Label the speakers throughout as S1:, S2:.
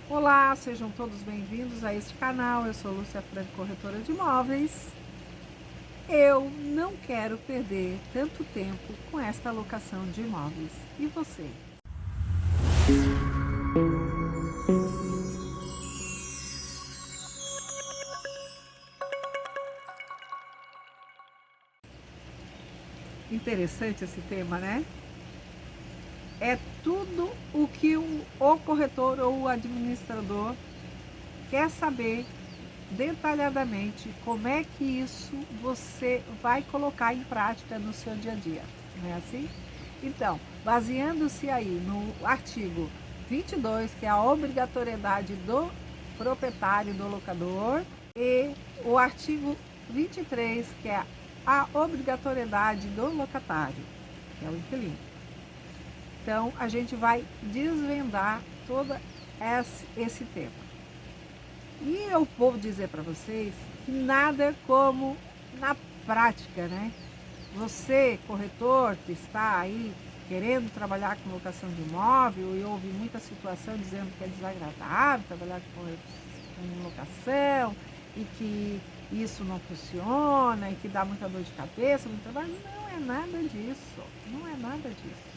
S1: Olá, sejam todos bem-vindos a este canal. Eu sou Lúcia Franco, corretora de imóveis. Eu não quero perder tanto tempo com esta locação de imóveis. E você? Interessante esse tema, né? É tudo o que o corretor ou o administrador quer saber detalhadamente como é que isso você vai colocar em prática no seu dia a dia, não é assim? Então, baseando-se aí no artigo 22, que é a obrigatoriedade do proprietário do locador, e o artigo 23, que é a obrigatoriedade do locatário, que é o inquilino. Então, a gente vai desvendar todo esse tema. E eu vou dizer para vocês que nada como na prática, né? Você, corretor, que está aí querendo trabalhar com locação de imóvel e ouve muita situação dizendo que é desagradável trabalhar com locação e que isso não funciona e que dá muita dor de cabeça no trabalho, não é nada disso, não é nada disso,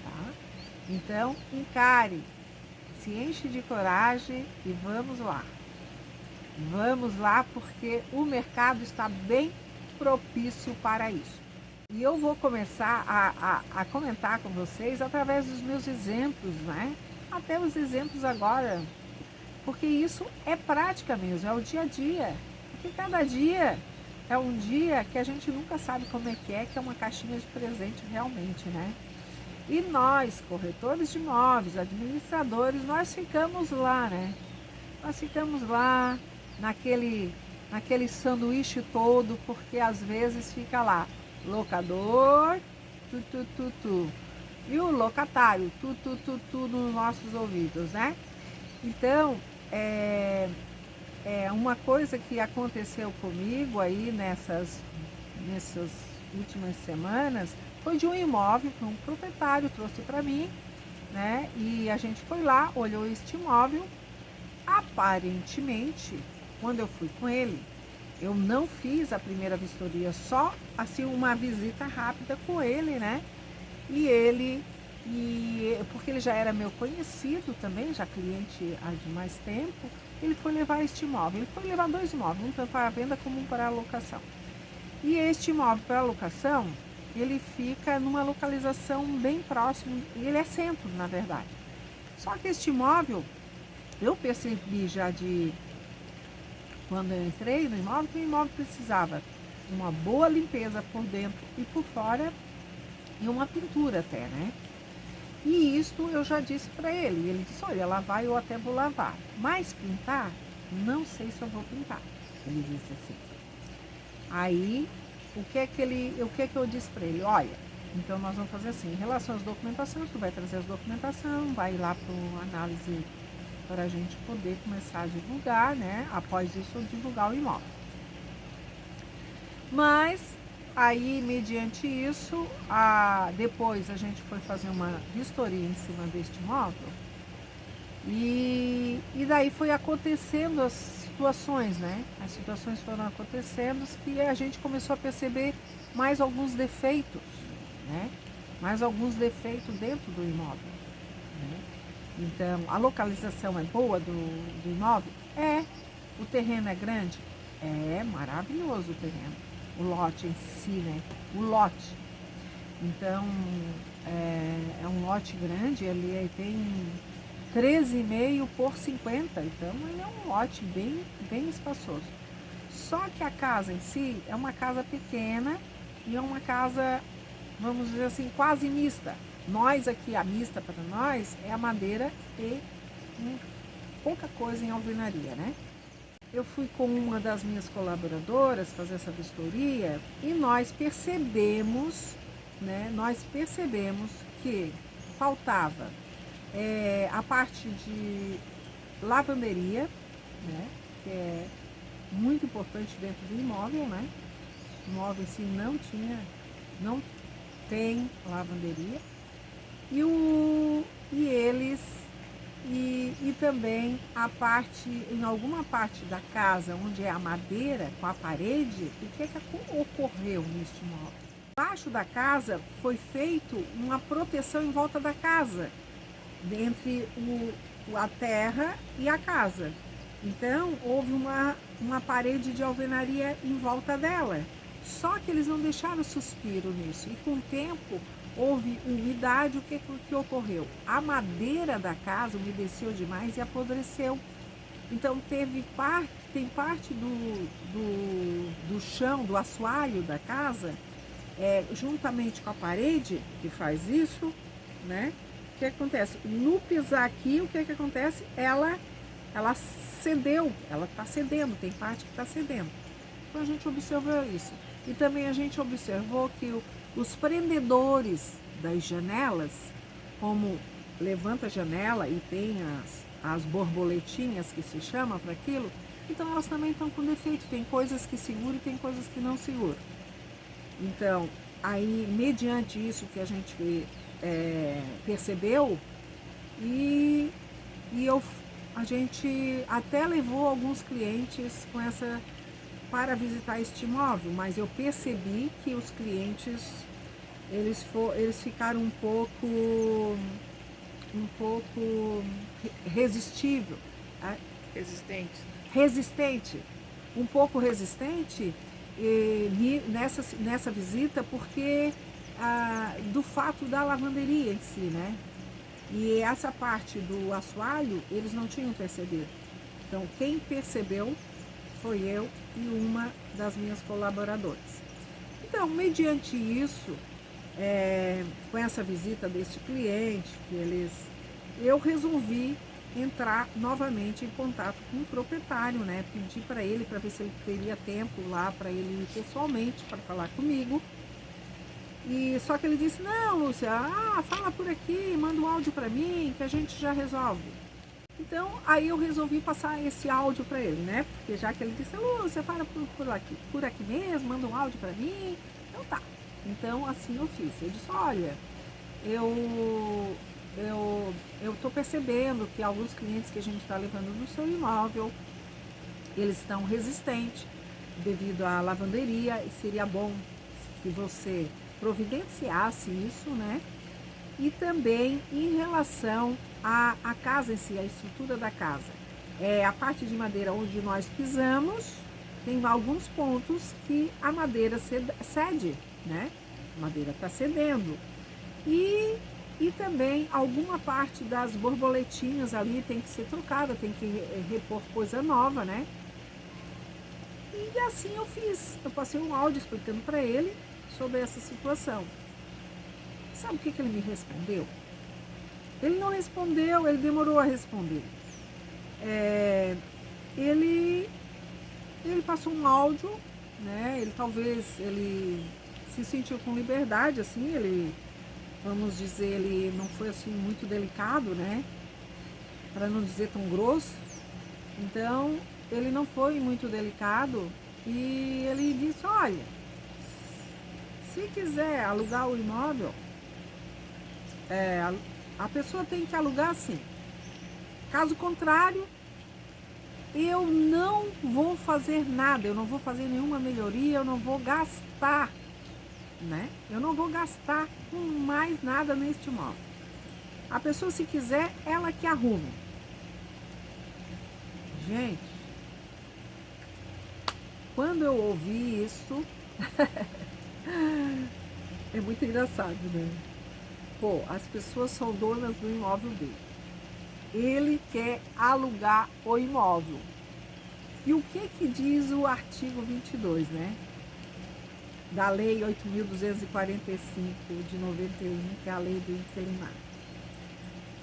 S1: tá? Então, encare, se enche de coragem e vamos lá. Vamos lá, porque o mercado está bem propício para isso. E eu vou começar a comentar com vocês através dos meus exemplos, né? Até os exemplos agora, porque isso é prática mesmo, é o dia a dia. Porque cada dia é um dia que a gente nunca sabe como que é uma caixinha de presente realmente, né? E nós, corretores de imóveis, administradores, nós ficamos lá, né? Nós ficamos lá naquele sanduíche todo, porque às vezes fica lá locador, tu, e o locatário, tu nos nossos ouvidos, né? Então, é uma coisa que aconteceu comigo aí nessas últimas semanas, foi de um imóvel que um proprietário trouxe para mim, né? E a gente foi lá, olhou este imóvel. Aparentemente, quando eu fui com ele, eu não fiz a primeira vistoria, só assim uma visita rápida com ele, né? Porque ele já era meu conhecido também, já cliente há de mais tempo, ele foi levar este imóvel. Ele foi levar dois imóveis, um para a venda como um para a locação. E este imóvel para a locação, ele fica numa localização bem próximo, ele é centro, na verdade. Só que este imóvel, eu percebi já de quando eu entrei no imóvel, que o imóvel precisava de uma boa limpeza por dentro e por fora e uma pintura até, né? E isto eu já disse para ele. Ele disse, olha, lavar eu até vou lavar, mas pintar, não sei se eu vou pintar. Ele disse assim. Aí, o que é que eu disse para ele? Olha, então nós vamos fazer assim, em relação às documentações, tu vai trazer as documentações, vai lá para uma análise para a gente poder começar a divulgar, né? Após isso, divulgar o imóvel. Mas aí, mediante isso, depois a gente foi fazer uma vistoria em cima deste imóvel e daí foi acontecendo as situações, né? As situações foram acontecendo que a gente começou a perceber mais alguns defeitos, né? Mais alguns defeitos dentro do imóvel, né? Então, a localização é boa do imóvel? É. O terreno é grande? É maravilhoso o terreno. O lote em si, né? O lote. Então, é um lote grande, ele tem 13,5 por 50, então ele é um lote bem espaçoso. Só que a casa em si é uma casa pequena e é uma casa, vamos dizer assim, quase mista. Nós aqui, a mista para nós é a madeira e pouca coisa em alvenaria, né? Eu fui com uma das minhas colaboradoras fazer essa vistoria e nós percebemos, né? Nós percebemos que faltava a parte de lavanderia, né? Que é muito importante dentro do imóvel, né? O imóvel em si não tem lavanderia. E eles e também a parte, em alguma parte da casa onde é a madeira com a parede, o que é que ocorreu neste imóvel? Embaixo da casa foi feito uma proteção em volta da casa, entre a terra e a casa. Então houve uma parede de alvenaria em volta dela. Só que eles não deixaram suspiro nisso. E com o tempo houve umidade. O que ocorreu? A madeira da casa umedeceu demais e apodreceu. Então tem parte do chão, do assoalho da casa, juntamente com a parede, que faz isso, né? O que acontece? No pisar aqui, o que acontece? Ela cedeu, ela está cedendo, tem parte que está cedendo. Então a gente observou isso. E também a gente observou que os prendedores das janelas, como levanta a janela e tem as borboletinhas que se chama para aquilo, então elas também estão com defeito. Tem coisas que seguram e tem coisas que não seguram. Então, aí, mediante isso que a gente percebeu, a gente até levou alguns clientes para visitar este imóvel, mas eu percebi que os clientes eles ficaram um pouco resistível, resistente, um pouco resistente nessa visita, porque do fato da lavanderia em si, né? E essa parte do assoalho eles não tinham percebido. Então quem percebeu foi eu e uma das minhas colaboradoras. Então, mediante isso, com essa visita deste cliente, eu resolvi entrar novamente em contato com o proprietário, né? Pedir para ele, para ver se ele teria tempo lá para ele ir pessoalmente para falar comigo. E só que ele disse: não, Lúcia, fala por aqui, manda um áudio para mim que a gente já resolve. Então aí eu resolvi passar esse áudio para ele, né? Porque já que ele disse: Lúcia, fala por aqui mesmo, manda um áudio para mim. Então tá. Então assim eu fiz. Eu disse: olha, eu tô percebendo que alguns clientes que a gente está levando no seu imóvel, eles estão resistentes devido à lavanderia, e seria bom que você providenciasse isso, né? E também em relação à casa em si, a estrutura da casa. A parte de madeira onde nós pisamos, tem alguns pontos que a madeira cede, né? A madeira está cedendo. E também alguma parte das borboletinhas ali tem que ser trocada, tem que repor coisa nova, né? E assim eu fiz. Eu passei um áudio explicando para ele sobre essa situação. Sabe o que ele me respondeu? Ele não respondeu, ele demorou a responder. Ele passou um áudio, né? Ele se sentiu com liberdade, assim, vamos dizer, ele não foi assim muito delicado, né? Para não dizer tão grosso. Então, ele não foi muito delicado e ele disse: olha, se quiser alugar o imóvel, a pessoa tem que alugar sim. Caso contrário, eu não vou fazer nada, eu não vou fazer nenhuma melhoria, eu não vou gastar, né? Eu não vou gastar com mais nada neste imóvel. A pessoa, se quiser, ela que arrume. Gente, quando eu ouvi isso, é muito engraçado, né? Pô, as pessoas são donas do imóvel dele. Ele quer alugar o imóvel. E o que diz o artigo 22, né? Da Lei 8.245 de 91, que é a lei do inquilinato.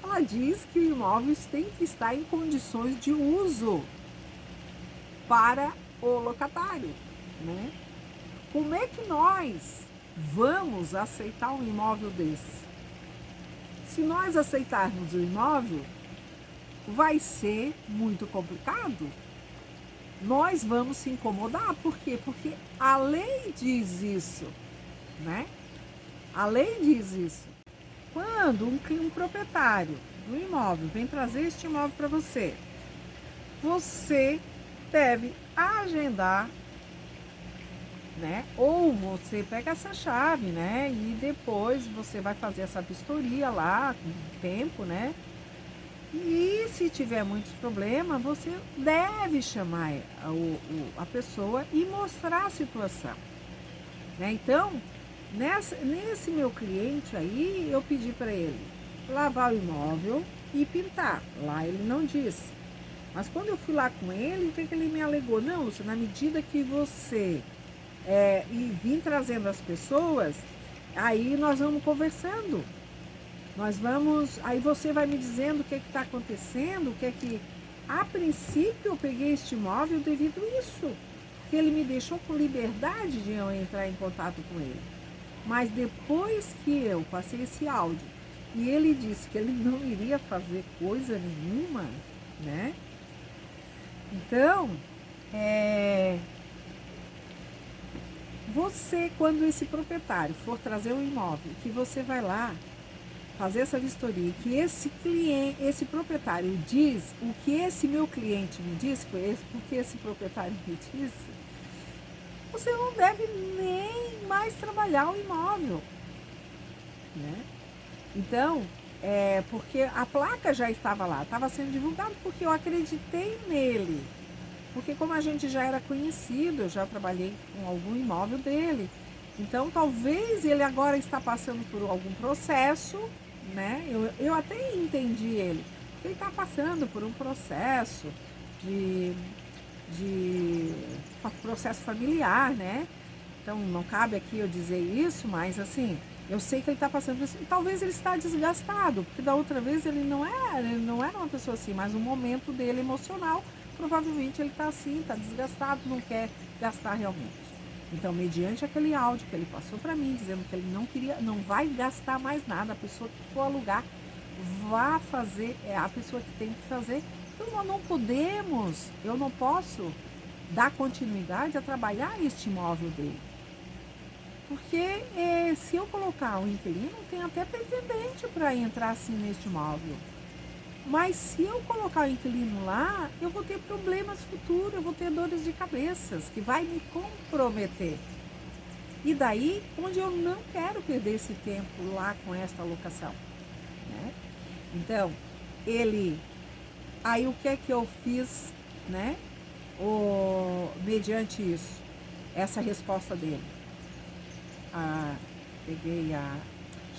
S1: Ela diz que o imóvel tem que estar em condições de uso para o locatário, né? Como é que nós vamos aceitar um imóvel desse? Se nós aceitarmos o imóvel, vai ser muito complicado. Nós vamos se incomodar. Por quê? Porque a lei diz isso, né? A lei diz isso. Quando um proprietário do imóvel, vem trazer este imóvel para você. Você deve agendar, né? Ou você pega essa chave, né? E depois você vai fazer essa vistoria lá com tempo, né? E se tiver muitos problemas, você deve chamar a pessoa e mostrar a situação, né? Então, nesse meu cliente aí, eu pedi para ele lavar o imóvel e pintar. Lá ele não disse. Mas quando eu fui lá com ele, o que ele me alegou? Não, Lúcia, na medida que você e vim trazendo as pessoas, aí nós vamos conversando. Aí você vai me dizendo o que está acontecendo, o que é que. A princípio eu peguei este imóvel devido a isso, que ele me deixou com liberdade de eu entrar em contato com ele. Mas depois que eu passei esse áudio e ele disse que ele não iria fazer coisa nenhuma, né? Então, você, quando esse proprietário for trazer um imóvel, que você vai lá fazer essa vistoria, que esse proprietário diz o que esse meu cliente me disse, o que esse proprietário me disse, você não deve nem mais trabalhar o imóvel, né? Então, porque a placa já estava lá, estava sendo divulgado porque eu acreditei nele. Porque como a gente já era conhecido, eu já trabalhei com algum imóvel dele. Então, talvez ele agora está passando por algum processo, né? Eu até entendi ele. Ele está passando por um processo de processo familiar, né? Então, não cabe aqui eu dizer isso, mas assim, eu sei que ele está passando por isso. E talvez ele está desgastado, porque da outra vez ele não era uma pessoa assim, mas o momento dele emocional, provavelmente ele está assim, está desgastado, não quer gastar realmente. Então, mediante aquele áudio que ele passou para mim, dizendo que ele não vai gastar mais nada, a pessoa que for alugar, vá fazer, a pessoa que tem que fazer. Então, eu não posso dar continuidade a trabalhar este imóvel dele. Porque se eu colocar o inquilino, tem até pretendente para entrar assim neste imóvel. Mas se eu colocar o inquilino lá, eu vou ter problemas futuros, eu vou ter dores de cabeça, que vai me comprometer. E daí, onde eu não quero perder esse tempo lá com esta locação, né? Então, aí o que é que eu fiz, né? Mediante isso, essa resposta dele.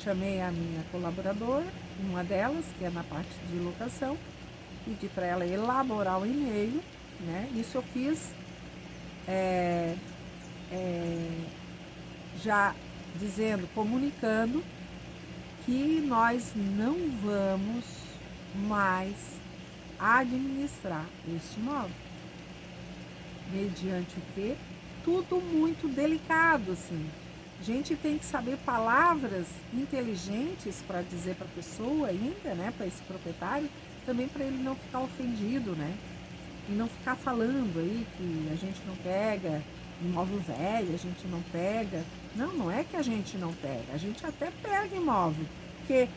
S1: Chamei a minha colaboradora, uma delas, que é na parte de locação, pedi para ela elaborar o e-mail, né? Isso eu fiz já comunicando que nós não vamos mais administrar este imóvel. Mediante o quê? Tudo muito delicado, assim. A gente tem que saber palavras inteligentes para dizer para a pessoa ainda, né, para esse proprietário, também para ele não ficar ofendido, né? E não ficar falando aí que a gente não pega imóvel velho, a gente não pega. Não é que a gente não pega, a gente até pega imóvel. Porque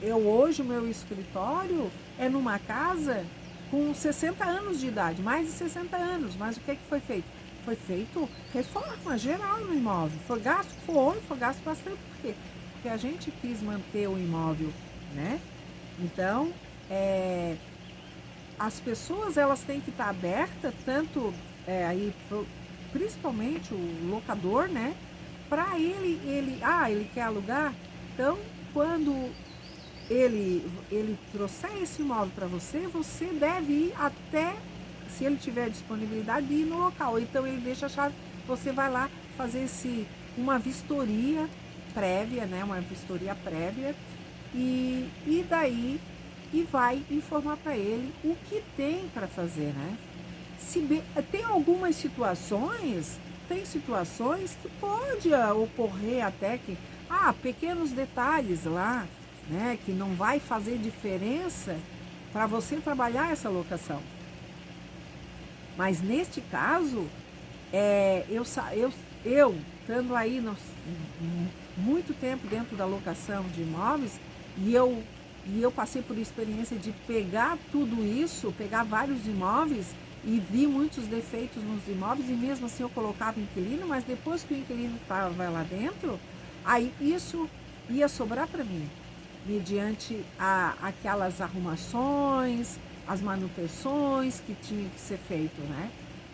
S1: hoje o meu escritório é numa casa com 60 anos de idade, mais de 60 anos, mas o que foi feito? Foi feito reforma geral no imóvel. Foi gasto bastante. Por quê? Porque a gente quis manter o imóvel, né? Então, as pessoas elas têm que estar abertas, tanto principalmente o locador, né? Para ele quer alugar. Então, quando ele trouxer esse imóvel para você, você deve ir até, se ele tiver disponibilidade, de ir no local. Então ele deixa a chave, você vai lá fazer uma vistoria prévia, né? Uma vistoria prévia e daí vai informar para ele o que tem para fazer, né? Tem algumas situações, que pode ocorrer até que pequenos detalhes lá, né? Que não vai fazer diferença para você trabalhar essa locação. Mas neste caso, eu estando aí muito tempo dentro da locação de imóveis, e eu E eu passei por experiência de pegar tudo isso, pegar vários imóveis e vi muitos defeitos nos imóveis, e mesmo assim eu colocava inquilino, mas depois que o inquilino estava lá dentro, aí isso ia sobrar para mim, mediante aquelas arrumações, as manutenções que tinham que ser feito, né?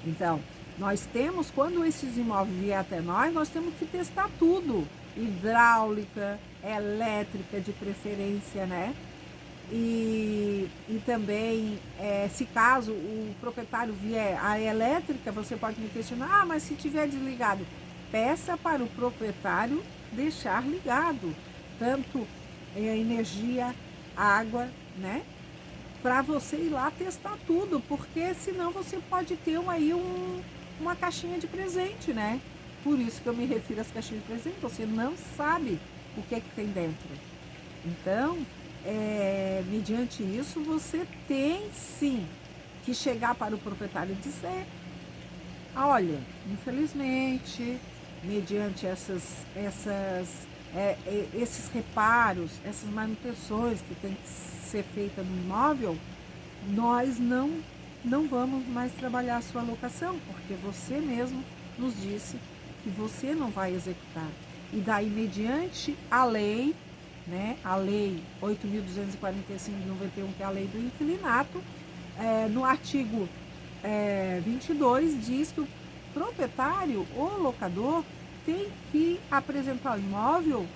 S1: Então, nós temos, quando esses imóveis vierem até nós temos que testar tudo, hidráulica, elétrica de preferência, né? E também, se caso o proprietário vier a elétrica, você pode me questionar, mas se tiver desligado, peça para o proprietário deixar ligado, tanto energia, água, né? Para você ir lá testar tudo, porque senão você pode ter uma caixinha de presente, né? Por isso que eu me refiro às caixinhas de presente, você não sabe o que é que tem dentro. Então, mediante isso, você tem sim que chegar para o proprietário e dizer: olha, infelizmente, mediante esses reparos, essas manutenções que tem que ser feita no imóvel, nós não vamos mais trabalhar a sua locação, porque você mesmo nos disse que você não vai executar. E daí, mediante a lei, né, a lei 8.245 de 91, que é a lei do inquilinato, no artigo 22, diz que o proprietário ou locador tem que apresentar o imóvel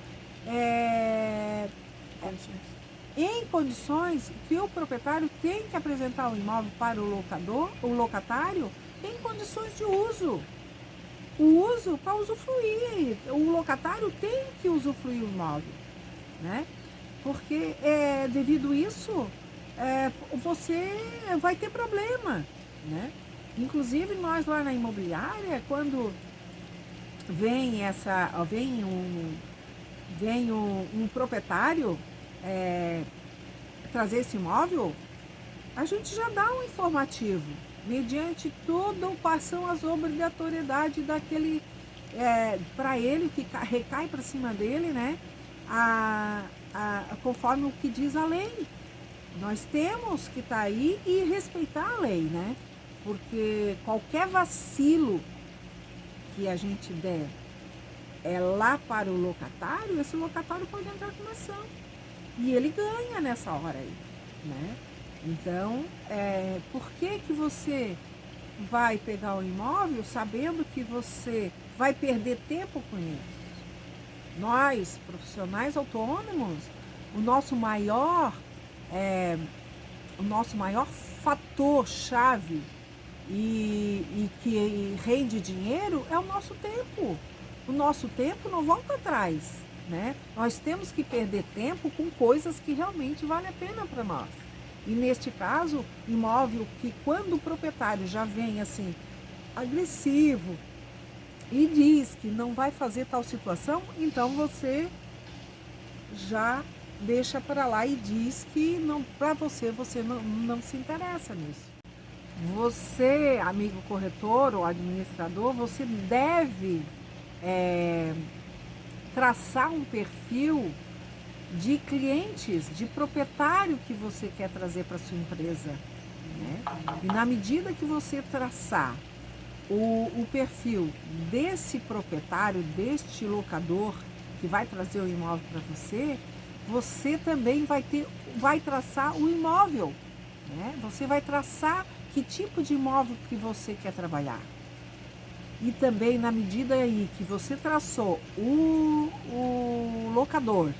S1: em condições que o proprietário tem que apresentar o imóvel para o locatário, em condições de uso. O uso para usufruir. O locatário tem que usufruir o imóvel, né? Porque devido a isso, você vai ter problema, né? Inclusive nós lá na imobiliária, quando vem um proprietário trazer esse imóvel, a gente já dá um informativo, mediante tudo quais são as obrigatoriedades daquele, para ele, que recai para cima dele, né? Conforme o que diz a lei. Nós temos que estar aí e respeitar a lei, né? Porque qualquer vacilo que a gente der lá para o locatário, esse locatário pode entrar com uma ação. E ele ganha nessa hora aí, né? Então, por que você vai pegar o imóvel sabendo que você vai perder tempo com ele? Nós, profissionais autônomos, o nosso maior fator-chave e que rende dinheiro é o nosso tempo. O nosso tempo não volta atrás, né? Nós temos que perder tempo com coisas que realmente valem a pena para nós. E neste caso, imóvel que quando o proprietário já vem assim, agressivo, e diz que não vai fazer tal situação, então você já deixa para lá e diz que para você não se interessa nisso. Você, amigo corretor ou administrador, você deve traçar um perfil de clientes, de proprietário que você quer trazer para sua empresa, né? E na medida que você traçar o perfil desse proprietário, deste locador que vai trazer o imóvel para você, você também vai traçar o imóvel, né? Você vai traçar que tipo de imóvel que você quer trabalhar. E também, na medida aí que você traçou o locador,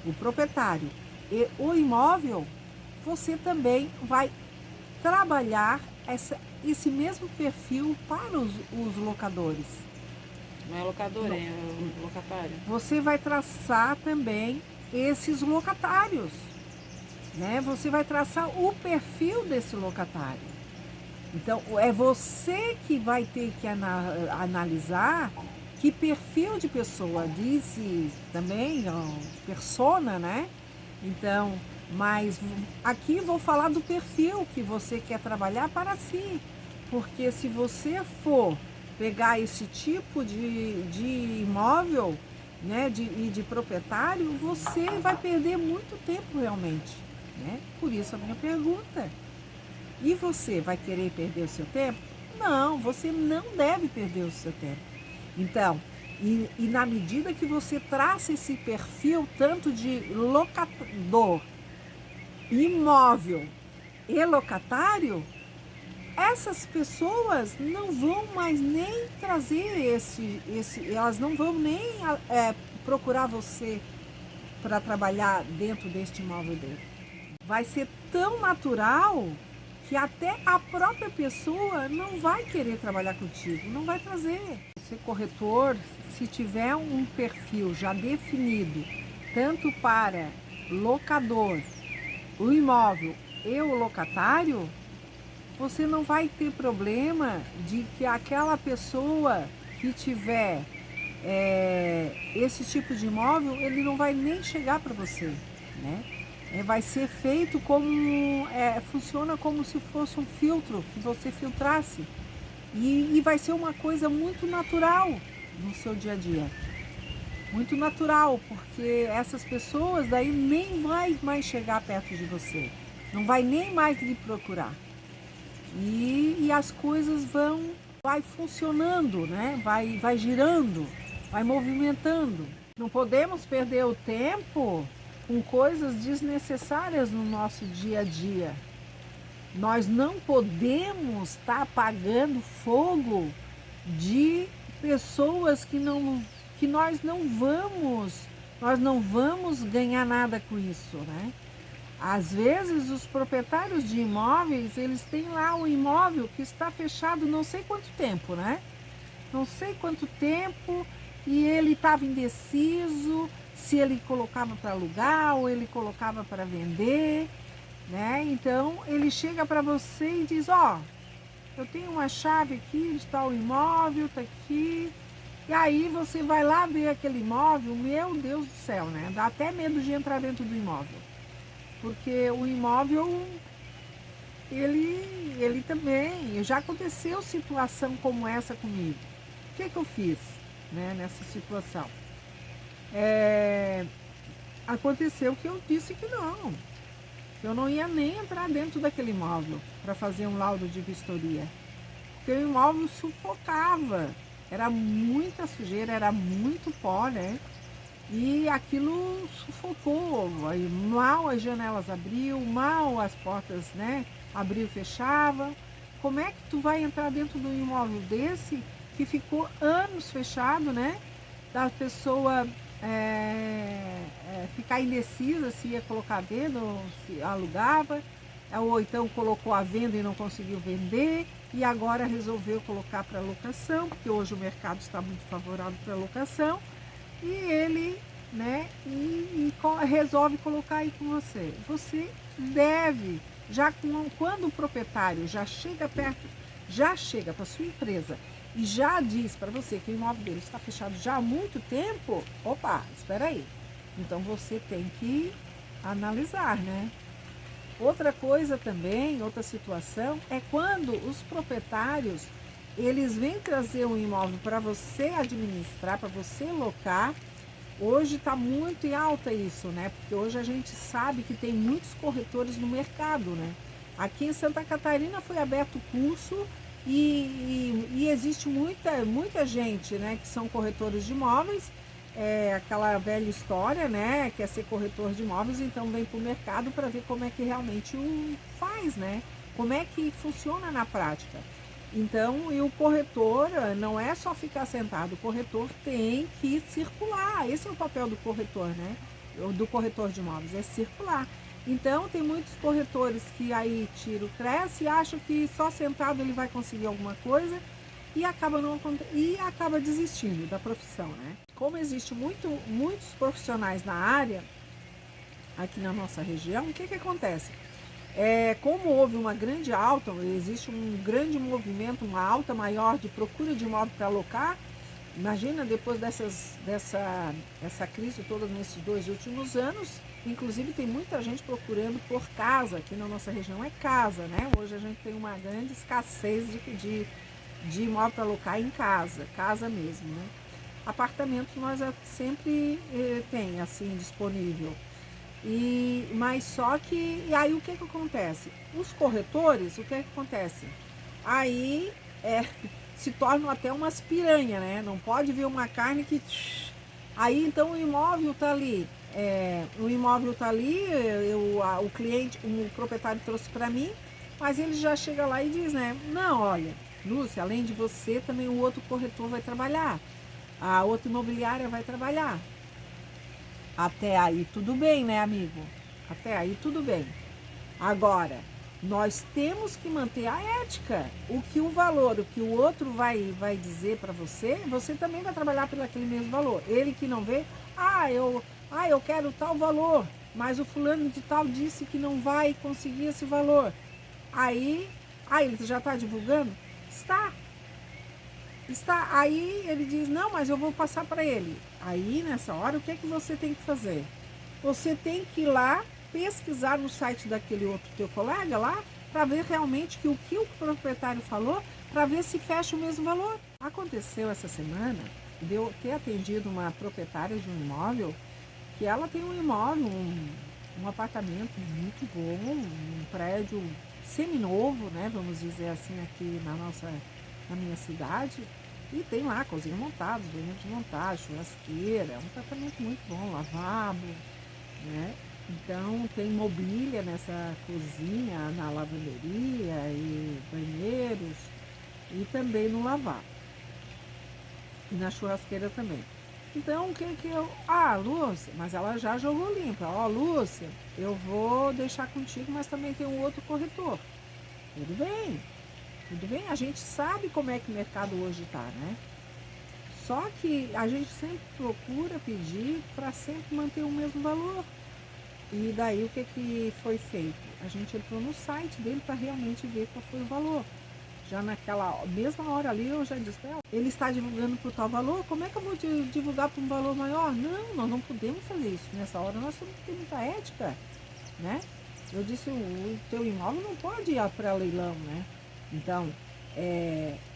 S1: o proprietário e o imóvel, você também vai trabalhar esse mesmo perfil para os locadores.
S2: Não é locador, é locatário.
S1: Você vai traçar também esses locatários, né? Você vai traçar o perfil desse locatário. Então, é você que vai ter que analisar que perfil de pessoa, disse também, ó, persona, né? Então, mas aqui vou falar do perfil que você quer trabalhar para si. Porque se você for pegar esse tipo de imóvel, né, e de proprietário, você vai perder muito tempo realmente, né? Por isso a minha pergunta. E você vai querer perder o seu tempo? Não, você não deve perder o seu tempo. Então, e na medida que você traça esse perfil tanto de locador, imóvel e locatário, essas pessoas não vão mais nem trazer elas não vão nem procurar você para trabalhar dentro deste imóvel dele. Vai ser tão natural que até a própria pessoa não vai querer trabalhar contigo, não vai trazer. Ser corretor, se tiver um perfil já definido, tanto para locador, o imóvel e o locatário, você não vai ter problema de que aquela pessoa que tiver esse tipo de imóvel, ele não vai nem chegar para você, né? Vai ser feito como, funciona como se fosse um filtro, que você filtrasse. E vai ser uma coisa muito natural no seu dia a dia. Muito natural, porque essas pessoas daí nem vai mais chegar perto de você. Não vai nem mais lhe procurar. E as coisas vai funcionando, né? Vai girando, vai movimentando. Não podemos perder o tempo com coisas desnecessárias no nosso dia a dia. Nós não podemos estar apagando fogo de pessoas que nós não vamos ganhar nada com isso, né? Às vezes os proprietários de imóveis, eles têm lá um imóvel que está fechado não sei quanto tempo, né? Não sei quanto tempo, e ele estava indeciso se ele colocava para alugar ou ele colocava para vender, né? Então ele chega para você e diz: ó, eu tenho uma chave aqui de tal imóvel, tá aqui. E aí você vai lá ver aquele imóvel, meu Deus do céu, né? Dá até medo de entrar dentro do imóvel. Porque o imóvel, ele também, já aconteceu situação como essa comigo. O que eu fiz, né, nessa situação? Aconteceu que eu disse que eu não ia nem entrar dentro daquele imóvel para fazer um laudo de vistoria. Porque o imóvel sufocava, era muita sujeira, era muito pó, né? E aquilo sufocou, mal as janelas abriam, mal as portas, né, abriam e fechavam. Como é que tu vai entrar dentro de um imóvel desse que ficou anos fechado, né? Da pessoa ficar indecisa se ia colocar à venda ou se alugava, ou então colocou à venda e não conseguiu vender, e agora resolveu colocar para locação, porque hoje o mercado está muito favorável para locação. E ele, né, resolve colocar aí com você. Você deve, quando o proprietário já chega perto, já chega para sua empresa e já diz para você que o imóvel dele está fechado já há muito tempo, opa, espera aí. Então você tem que analisar, né? Outra coisa também, outra situação, é quando os proprietários eles vêm trazer um imóvel para você administrar, para você locar. Hoje está muito em alta isso, né? Porque hoje a gente sabe que tem muitos corretores no mercado, né? Aqui em Santa Catarina foi aberto curso e existe muita gente, né, que são corretores de imóveis. Aquela velha história, né? Quer ser corretor de imóveis, então vem para o mercado para ver como é que realmente faz, né? Como é que funciona na prática. Então, e o corretor não é só ficar sentado, o corretor tem que circular. Esse é o papel do corretor, né? Do corretor de imóveis, é circular. Então, tem muitos corretores que aí tiro, cresce e acham que só sentado ele vai conseguir alguma coisa e acaba desistindo da profissão, né? Como existe muitos profissionais na área, aqui na nossa região, o que acontece? Como houve uma grande alta, existe um grande movimento, uma alta maior de procura de imóvel para alocar. Imagina, depois dessa crise toda nesses 2 últimos anos, inclusive tem muita gente procurando por casa, aqui na nossa região é casa, né? Hoje a gente tem uma grande escassez de imóvel para alocar em casa mesmo, né? apartamentos nós sempre tem assim disponível. Mas só que, e aí o que acontece? Os corretores, o que acontece? Aí se tornam até umas piranha, né? Não pode ver uma carne que... Aí então o imóvel tá ali, o cliente, o proprietário trouxe para mim, mas ele já chega lá e diz, né? Não, olha, Lúcia, além de você, também o outro corretor vai trabalhar, a outra imobiliária vai trabalhar. Até aí tudo bem, né, amigo? Até aí tudo bem. Agora, nós temos que manter a ética. O valor, o que o outro vai dizer para você, você também vai trabalhar pelo aquele mesmo valor. Ele que não vê, eu quero tal valor, mas o fulano de tal disse que não vai conseguir esse valor. Aí ele já está divulgando? Está. Aí ele diz, não, mas eu vou passar para ele. Aí, nessa hora, o que é que você tem que fazer? Você tem que ir lá pesquisar no site daquele outro teu colega lá, para ver realmente que o proprietário falou, para ver se fecha o mesmo valor. Aconteceu essa semana de eu ter atendido uma proprietária de um imóvel, que ela tem um imóvel, um apartamento muito bom, um prédio seminovo, né, vamos dizer assim, aqui na minha cidade, e tem lá cozinha montada, banheiros montados, churrasqueira, é um apartamento muito bom, lavabo, né? Então tem mobília nessa cozinha, na lavanderia e banheiros, e também no lavabo, e na churrasqueira também. Então o que eu... Lúcia, mas ela já jogou limpa. Lúcia, eu vou deixar contigo, mas também tem um outro corretor. Tudo bem, a gente sabe como é que o mercado hoje está, né? Só que a gente sempre procura pedir para sempre manter o mesmo valor. E daí o que foi feito? A gente entrou no site dele para realmente ver qual foi o valor. Já naquela mesma hora ali eu já disse para ela, ele está divulgando por tal valor, como é que eu vou divulgar por um valor maior? Não, nós não podemos fazer isso. Nessa hora nós temos que ter muita ética, né? Eu disse, o teu imóvel não pode ir para leilão, né? Então,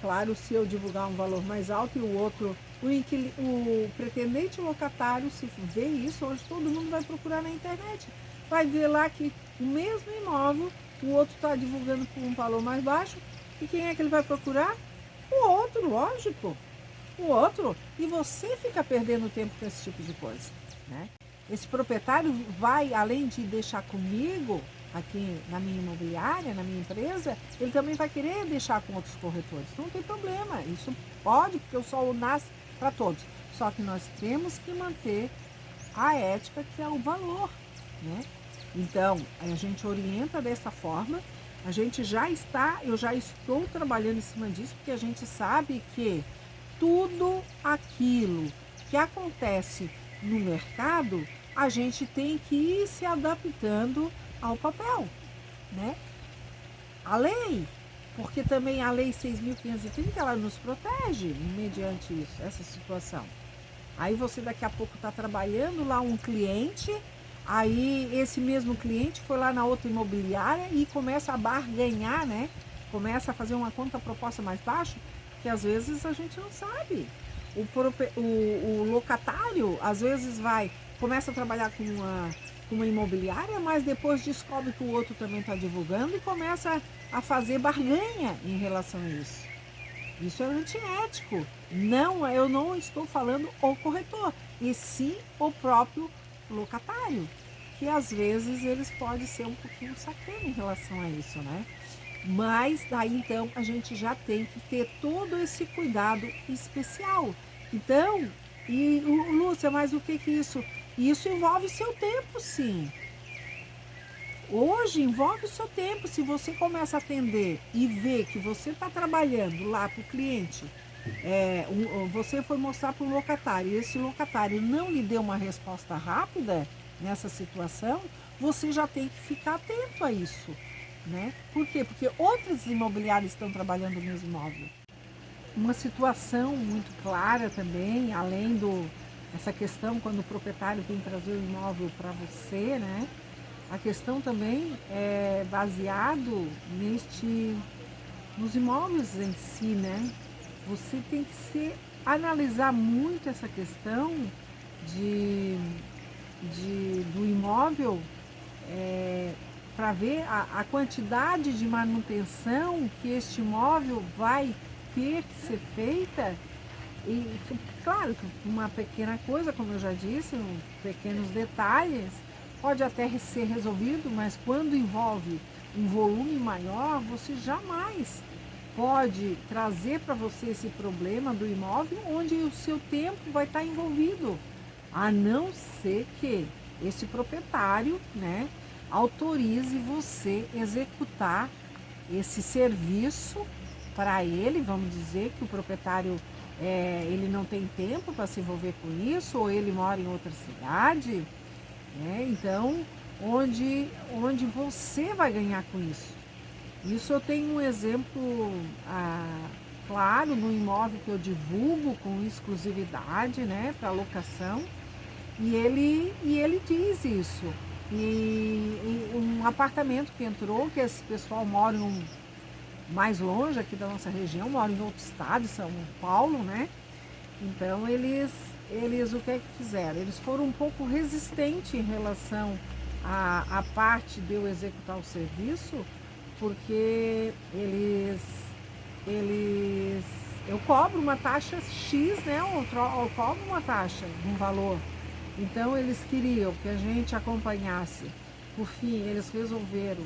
S1: claro, se eu divulgar um valor mais alto e o outro, o pretendente locatário, se vê isso, hoje todo mundo vai procurar na internet. Vai ver lá que o mesmo imóvel, o outro está divulgando por um valor mais baixo, e quem é que ele vai procurar? O outro, lógico. O outro. E você fica perdendo tempo com esse tipo de coisa, né? Esse proprietário vai, além de deixar comigo, aqui na minha imobiliária, na minha empresa, ele também vai querer deixar com outros corretores. Não tem problema, isso pode, porque o sol nasce para todos. Só que nós temos que manter a ética, que é o valor, né? Então, a gente orienta dessa forma, eu já estou trabalhando em cima disso, porque a gente sabe que tudo aquilo que acontece no mercado, a gente tem que ir se adaptando ao papel, né? A lei, porque também a lei 6.530 ela nos protege mediante isso, essa situação. Aí você daqui a pouco está trabalhando lá um cliente, aí esse mesmo cliente foi lá na outra imobiliária e começa a barganhar, né? Começa a fazer uma contraproposta mais baixa, que às vezes a gente não sabe. O locatário às vezes começa a trabalhar com uma imobiliária, mas depois descobre que o outro também está divulgando e começa a fazer barganha em relação a isso. Isso é antiético. Não, eu não estou falando o corretor, e sim o próprio locatário, que às vezes eles podem ser um pouquinho sacana em relação a isso, né? Mas daí então a gente já tem que ter todo esse cuidado especial. Então, Lúcia, mas o que isso? Isso envolve seu tempo, sim. Hoje envolve o seu tempo. Se você começa a atender e vê que você está trabalhando lá para o cliente, você foi mostrar para o locatário e esse locatário não lhe deu uma resposta rápida nessa situação, você já tem que ficar atento a isso, né? Por quê? Porque outras imobiliárias estão trabalhando no mesmo imóvel. Uma situação muito clara também, além essa questão quando o proprietário vem trazer o imóvel para você, né? A questão também é baseado nos imóveis em si, né? Você tem que ser analisar muito essa questão de, do imóvel, para ver a quantidade de manutenção que este imóvel vai ter que ser feita. E claro que uma pequena coisa, como eu já disse, pequenos detalhes, pode até ser resolvido, mas quando envolve um volume maior, você jamais pode trazer para você esse problema do imóvel onde o seu tempo vai estar envolvido, a não ser que esse proprietário, né, autorize você executar esse serviço para ele. Vamos dizer que o proprietário ele não tem tempo para se envolver com isso, ou ele mora em outra cidade, né? Então, onde você vai ganhar com isso? Isso eu tenho um exemplo claro no imóvel que eu divulgo com exclusividade, né, para locação, e ele diz isso. E um apartamento que entrou, que esse pessoal mora mais longe aqui da nossa região, moram em outro estado, São Paulo, né? Então eles o que é que fizeram? Eles foram um pouco resistentes em relação à parte de eu executar o serviço, porque eu cobro uma taxa X, né? Eu cobro uma taxa, um valor. Então eles queriam que a gente acompanhasse. Por fim, eles resolveram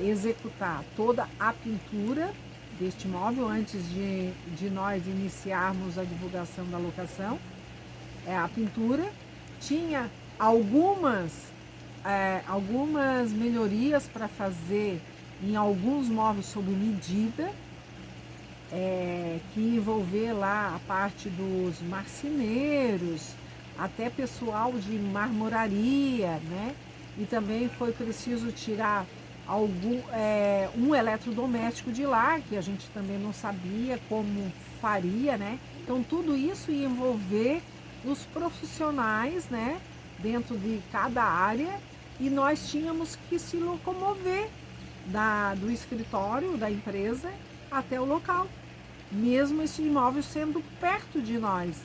S1: executar toda a pintura deste imóvel antes de nós iniciarmos a divulgação da locação. A pintura tinha algumas melhorias para fazer em alguns móveis sob medida, que envolver lá a parte dos marceneiros, até pessoal de marmoraria, né? E também foi preciso tirar um eletrodoméstico de lá, que a gente também não sabia como faria, né? Então tudo isso ia envolver os profissionais, né, dentro de cada área, e nós tínhamos que se locomover do escritório da empresa até o local, mesmo esse imóvel sendo perto de nós,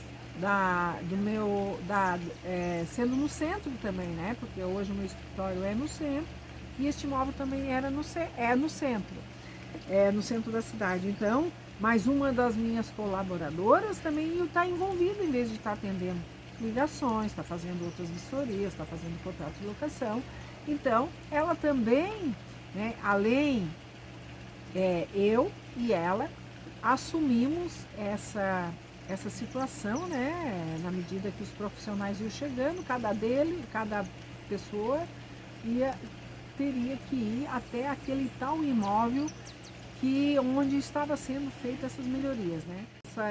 S1: sendo no centro também, né? Porque hoje o meu escritório é no centro e este imóvel também no centro da cidade. Então, mais uma das minhas colaboradoras também está envolvida, em vez de estar atendendo ligações, está fazendo outras vistorias, está fazendo contrato de locação. Então, ela também, né, além, eu e ela assumimos essa situação, né, na medida que os profissionais iam chegando, cada pessoa teria que ir até aquele tal imóvel onde estava sendo feitas essas melhorias, né?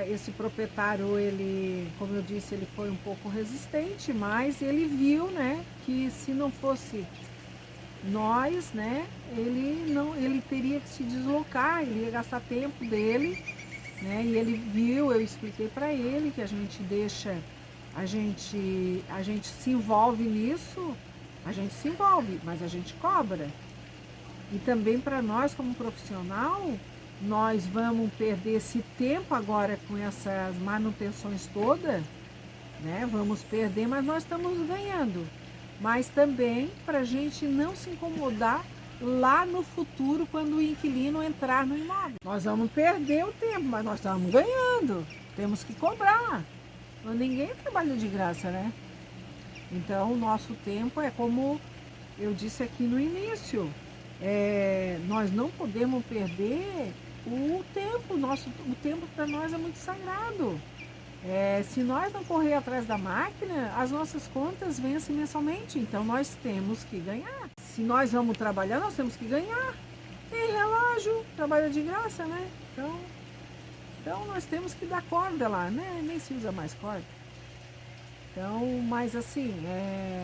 S1: Esse proprietário, ele, como eu disse, ele foi um pouco resistente, mas ele viu, né, que se não fosse nós, né, ele teria que se deslocar, ele ia gastar tempo dele, né? E ele viu, eu expliquei para ele que a gente se envolve nisso, a gente se envolve, mas a gente cobra. E também para nós como profissional, nós vamos perder esse tempo agora com essas manutenções todas, né? Vamos perder, mas nós estamos ganhando. Mas também para a gente não se incomodar lá no futuro, quando o inquilino entrar no imóvel. Nós vamos perder o tempo, mas nós estamos ganhando. Temos que cobrar. Ninguém trabalha de graça, né? Então, o nosso tempo é como eu disse aqui no início. Nós não podemos perder o tempo. O tempo para nós é muito sagrado. Se nós não correr atrás da máquina, as nossas contas vencem mensalmente. Então, nós temos que ganhar. Se nós vamos trabalhar, nós temos que ganhar. E relógio, trabalha de graça, né? Então nós temos que dar corda lá, né? Nem se usa mais corda. Então, mas assim,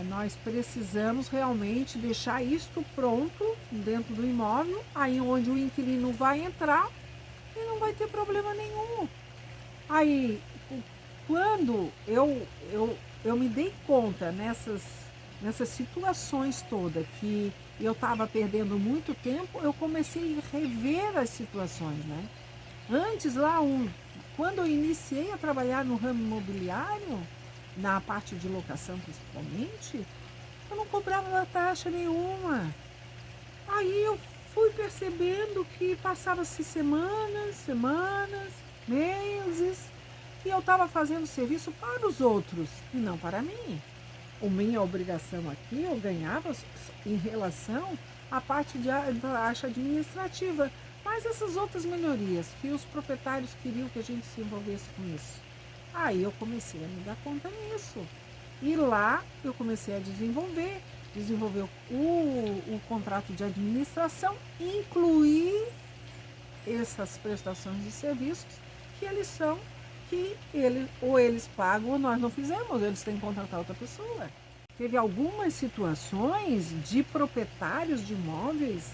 S1: nós precisamos realmente deixar isto pronto dentro do imóvel, aí onde o inquilino vai entrar e não vai ter problema nenhum. Aí, quando eu me dei conta nessas situações todas que eu estava perdendo muito tempo, eu comecei a rever as situações, né? Antes lá, quando eu iniciei a trabalhar no ramo imobiliário, na parte de locação principalmente, eu não cobrava taxa nenhuma. Aí eu fui percebendo que passava-se semanas, meses, e eu estava fazendo serviço para os outros e não para mim. A minha obrigação aqui eu ganhava em relação à parte da taxa administrativa, mas essas outras melhorias que os proprietários queriam que a gente se envolvesse com isso. Aí eu comecei a me dar conta nisso. E lá eu comecei a desenvolver o contrato de administração, incluir essas prestações de serviços que eles são, ou eles pagam ou nós não fizemos, eles têm que contratar outra pessoa. Teve algumas situações de proprietários de imóveis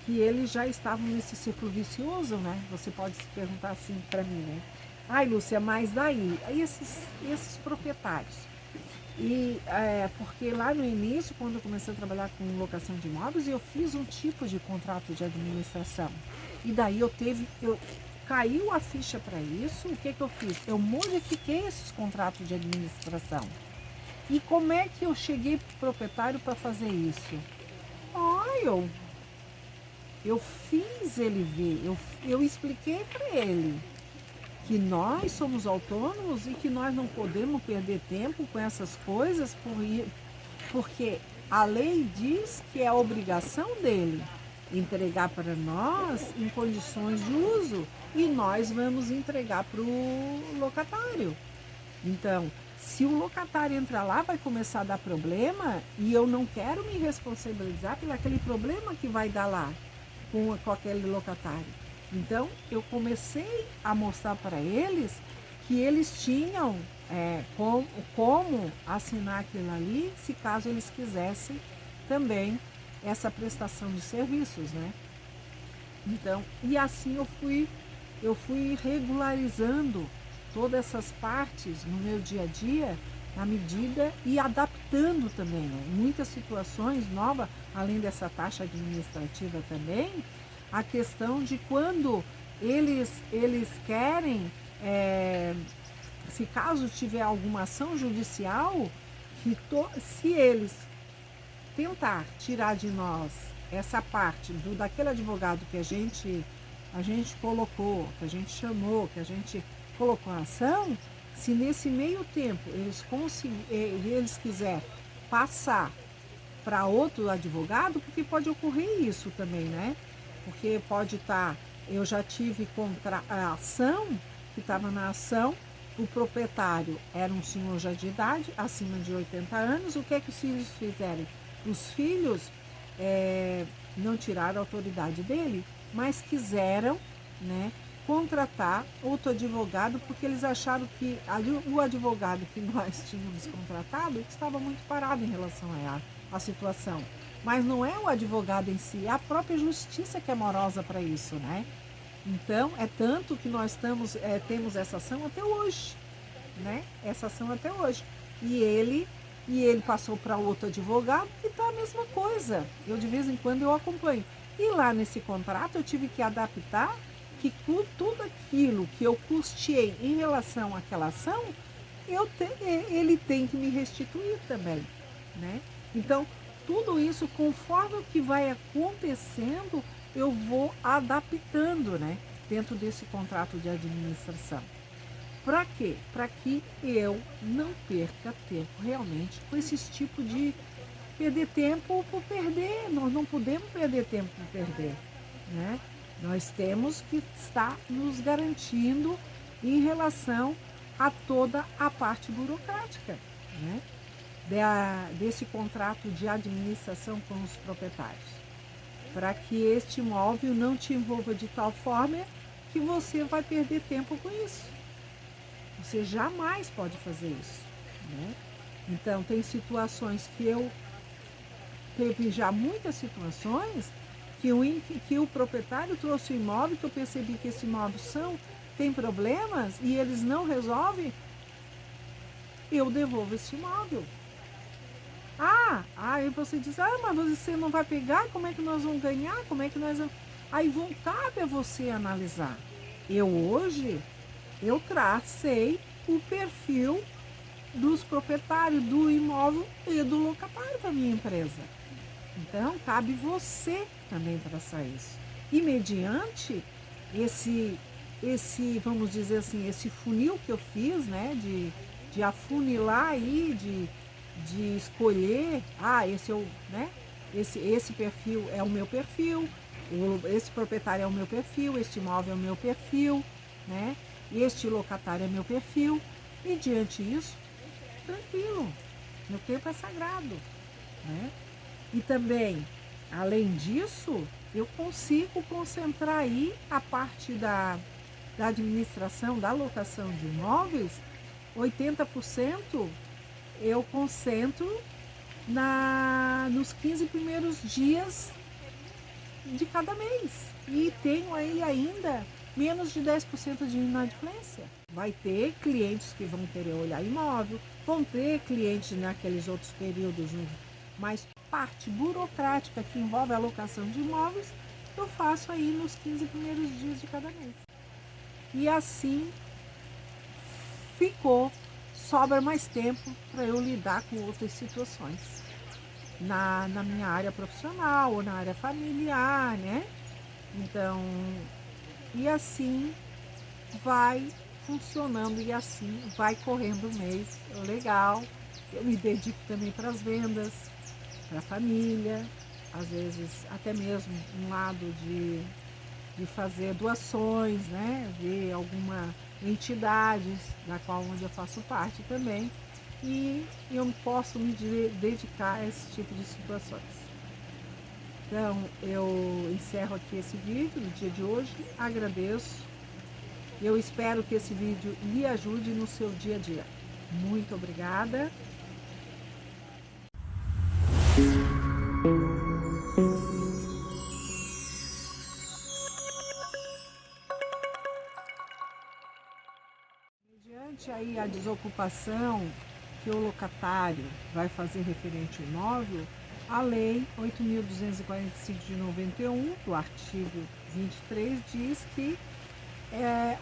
S1: que eles já estavam nesse ciclo vicioso, né? Você pode se perguntar assim para mim, né? Ai, Lúcia, mas daí? Aí esses proprietários. Porque lá no início, quando eu comecei a trabalhar com locação de imóveis, eu fiz um tipo de contrato de administração. E daí caiu a ficha para isso. O que eu fiz? Eu modifiquei esses contratos de administração. E como é que eu cheguei para o proprietário para fazer isso? Eu fiz ele ver, eu expliquei para ele que nós somos autônomos e que nós não podemos perder tempo com essas coisas, porque a lei diz que é a obrigação dele entregar para nós em condições de uso e nós vamos entregar para o locatário. Então, se o locatário entrar lá, vai começar a dar problema e eu não quero me responsabilizar pelo aquele problema que vai dar lá com aquele locatário. Então, eu comecei a mostrar para eles que eles tinham como assinar aquilo ali, se caso eles quisessem também essa prestação de serviços, né? Então, e assim eu fui regularizando todas essas partes no meu dia a dia, na medida e adaptando também, né? Muitas situações novas, além dessa taxa administrativa também, a questão de quando eles querem, se caso tiver alguma ação judicial, se eles tentar tirar de nós essa parte daquele advogado que a gente colocou, que a gente chamou, que a gente colocou a ação, se nesse meio tempo eles quiserem passar para outro advogado, porque pode ocorrer isso também, né? Porque pode estar, eu já tive a ação, que estava na ação, o proprietário era um senhor já de idade, acima de 80 anos, o que é que os filhos fizeram? Os filhos não tiraram a autoridade dele, mas quiseram, né, contratar outro advogado, porque eles acharam que o advogado que nós tínhamos contratado estava muito parado em relação à situação. Mas não é o advogado em si, é a própria justiça que é morosa para isso, né? Então, é tanto que nós temos essa ação até hoje, né? Essa ação até hoje. E ele passou para outro advogado e tá a mesma coisa. Eu, de vez em quando, eu acompanho. E lá nesse contrato, eu tive que adaptar que tudo aquilo que eu custeei em relação àquela ação, ele tem que me restituir também, né? Então, tudo isso, conforme o que vai acontecendo, eu vou adaptando, né? Dentro desse contrato de administração. Para quê? Para que eu não perca tempo realmente com esses tipos de perder tempo por perder. Nós não podemos perder tempo por perder, né? Nós temos que estar nos garantindo em relação a toda a parte burocrática, né? Desse contrato de administração com os proprietários, para que este imóvel não te envolva de tal forma que você vai perder tempo com isso. Você jamais pode fazer isso, né? Então, tem situações teve já muitas situações que o proprietário trouxe o imóvel, que eu percebi que esse imóvel tem problemas e eles não resolvem, eu devolvo esse imóvel. Aí você diz, mas você não vai pegar, como é que nós vamos ganhar? Aí cabe a você analisar. Hoje, eu tracei o perfil dos proprietários do imóvel e do locatário para minha empresa. Então, cabe você também traçar isso. E mediante vamos dizer assim, esse funil que eu fiz, né, de afunilar aí, de escolher, esse é o, né, esse perfil é o meu perfil, esse proprietário é o meu perfil, este imóvel é o meu perfil, né, este locatário é meu perfil, e diante disso, tranquilo, meu tempo é sagrado, né? E também, além disso, eu consigo concentrar aí a parte da administração, da locação de imóveis, 80% eu concentro nos 15 primeiros dias de cada mês. E tenho aí ainda menos de 10% de inadimplência. Vai ter clientes que vão querer olhar imóvel, vão ter clientes naqueles outros períodos, mas parte burocrática que envolve a locação de imóveis, eu faço aí nos 15 primeiros dias de cada mês. E assim sobra mais tempo para eu lidar com outras situações na minha área profissional ou na área familiar, né? Então, e assim vai funcionando e assim vai correndo o mês. Legal. Eu me dedico também para as vendas, para a família, às vezes até mesmo um lado de fazer doações, né, de alguma entidade da qual onde eu faço parte também, e eu posso me dedicar a esse tipo de situações. Então, eu encerro aqui esse vídeo no dia de hoje, agradeço, eu espero que esse vídeo lhe ajude no seu dia a dia. Muito obrigada. Mediante aí a desocupação que o locatário vai fazer referente ao imóvel, a Lei 8.245 de 91, do artigo 23, diz que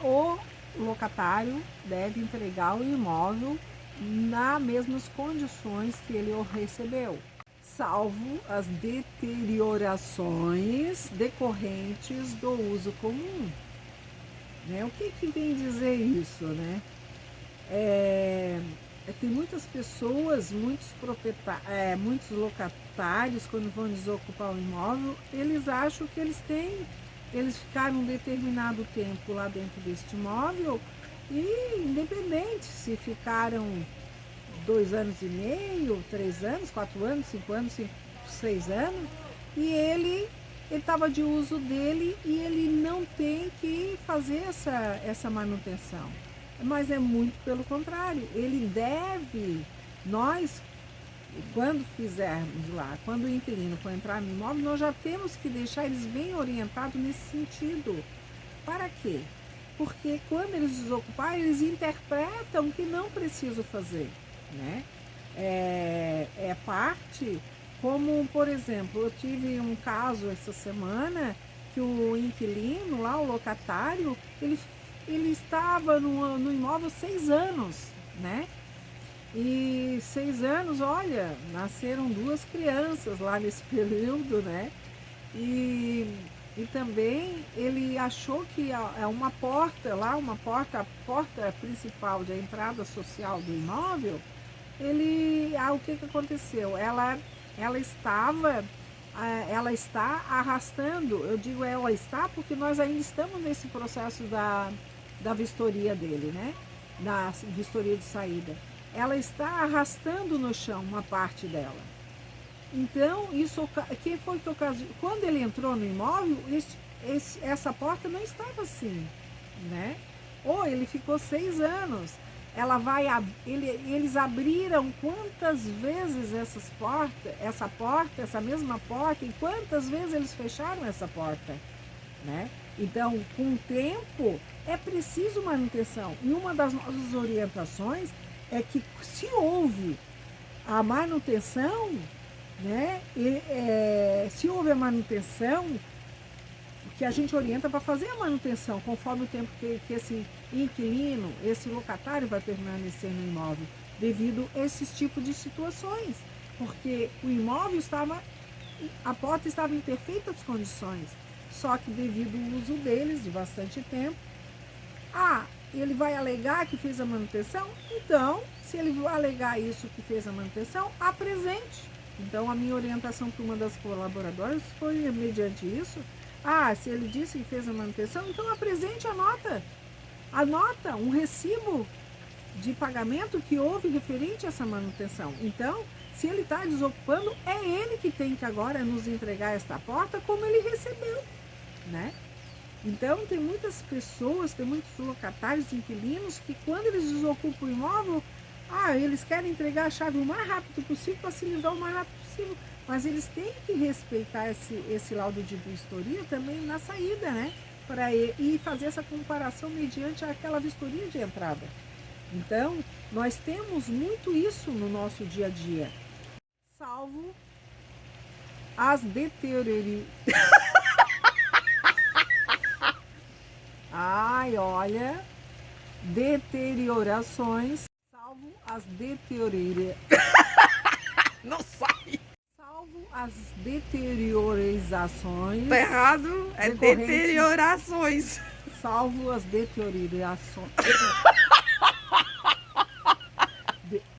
S1: o locatário deve entregar o imóvel nas mesmas condições que ele o recebeu, salvo as deteriorações decorrentes do uso comum. Né? O que vem dizer isso, né? Tem muitas pessoas, muitos locatários, quando vão desocupar o imóvel, eles acham que eles ficaram um determinado tempo lá dentro deste imóvel e independente se ficaram 2 anos e meio, 3 anos, 4 anos, 5 anos, 6 anos, e ele estava de uso dele e ele não tem que fazer essa manutenção. Mas é muito pelo contrário, ele deve, nós, quando fizermos lá, quando o inquilino for entrar no imóvel, nós já temos que deixar eles bem orientados nesse sentido. Para quê? Porque quando eles desocuparem, eles interpretam que não precisam fazer, né? É parte, como por exemplo, eu tive um caso essa semana que o inquilino lá, o locatário, ele estava no imóvel 6 anos, né? E 6 anos, olha, nasceram 2 crianças lá nesse período, né? E também ele achou que uma porta lá, a porta principal de entrada social do imóvel, o que aconteceu? Ela está arrastando, eu digo ela está porque nós ainda estamos nesse processo da vistoria dele, né? Da vistoria de saída. Ela está arrastando no chão uma parte dela. Então, quem foi que ocasionou? Quando ele entrou no imóvel, essa porta não estava assim, né? Ou ele ficou 6 anos. Eles abriram quantas vezes essa mesma porta, e quantas vezes eles fecharam essa porta, né? Então, com o tempo, é preciso manutenção. E uma das nossas orientações é que se houve a manutenção, né? Se houve a manutenção, que a gente orienta para fazer a manutenção, conforme o tempo que esse inquilino, esse locatário vai permanecer no imóvel, devido a esses tipos de situações, porque o imóvel a porta estava em perfeitas condições, só que devido ao uso deles de bastante tempo, ele vai alegar que fez a manutenção, então, se ele alegar isso que fez a manutenção, apresente. Então, a minha orientação para uma das colaboradoras foi mediante isso. Se ele disse que fez a manutenção, então apresente a nota. A nota, um recibo de pagamento que houve referente a essa manutenção. Então, se ele está desocupando, é ele que tem que agora nos entregar esta porta como ele recebeu, né? Então, tem muitas pessoas, tem muitos locatários, inquilinos, que quando eles desocupam o imóvel, eles querem entregar a chave o mais rápido possível para se livrar o mais rápido possível. Mas eles têm que respeitar esse laudo de vistoria também na saída, né? E fazer essa comparação mediante aquela vistoria de entrada. Então, nós temos muito isso no nosso dia a dia. Salvo as deteriorizações. Deteriorações. Salvo as deteriorizações.
S2: Não sai.
S1: Salvo as deteriorizações.
S2: Tá errado. É deteriorações.
S1: Salvo as deteriorações.